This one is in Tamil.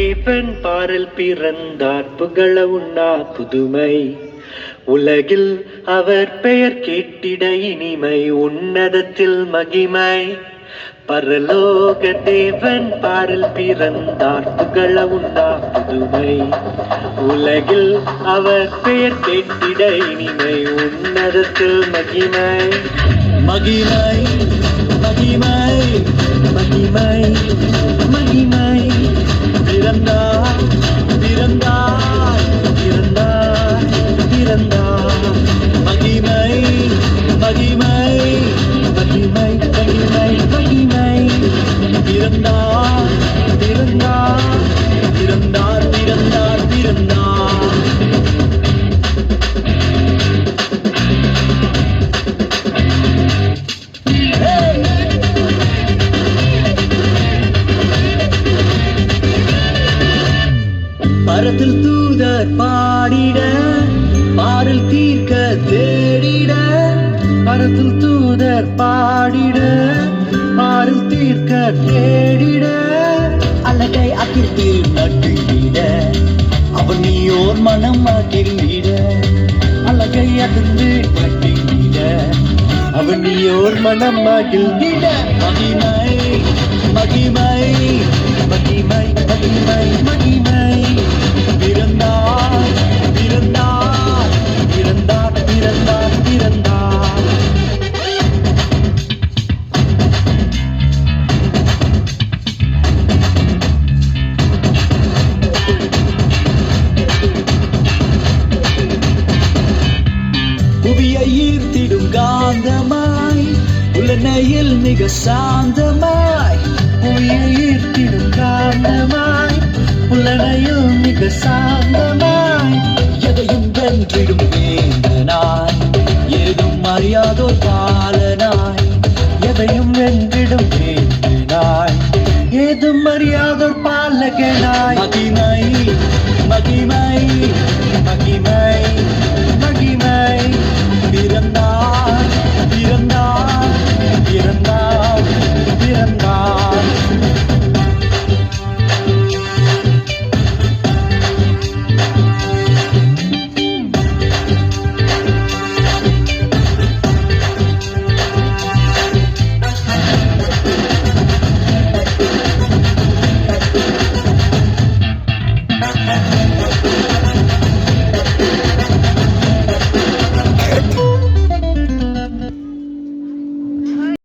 தேவன் பாரில் பிறந்தார் புகழ உண்ணா புதுமை உலகில் அவர் பெயர் கேட்டிட இனிமை உன்னதத்தில் மகிமை பரலோக தேவன் பாரில் பிறந்தார் புகழ உண்டா புதுமை உலகில் அவர் பெயர் கேட்டிட இனிமை உன்னதத்தில் மகிமை மகிமை மகிமை மகிமை மகிமை பிறந்தார் பிறந்தார் பிறந்தார் பிறந்தார் மகிமை மகிமை மகிமை மகிமை மகிமை பிறந்தார் பிறந்தார் பிறந்தார் பிறந்தார் பிறந்தார் பரத்தில் தூதர் பாடிட பாரில் தீர்க்க தேடிட பரத்தில் தூதர் பாடிட பாரில் தீர்க்க தேடிட அழகை அதிர்த்து நட்டுவிட அவன் நீயோர் மனம் மகிழ்ந்திட அழகை அதிர்ந்து நட்டுவிட அவன் நீயோர் மனம் மகிழ்ந்திட மகிமை மகிமை மகிமை மகிமை மகிமை பிறந்தார் பிறந்தார் பிறந்தார் பிறந்தார் பிறந்தார் புவியை ஈர்த்திடும் காந்தமாய் உலனையில் மிக சாந்தமாய் புவியை ஈர்த்திடும் காந்தமாய் உலனையில் மிக சாந்தமாய் எதையும் வென்றிடும் வேந்தனாய் ஏதும் அறியாதோர் பாலனாய் எதையும் வென்றிடும் வேந்தனாய் ஏதும் அறியாதோர் பாலகனாய் மகிமை மகிமை மகிமை மகிமை பிறந்தார் பிறந்தார் பிறந்தார் பிறந்தார்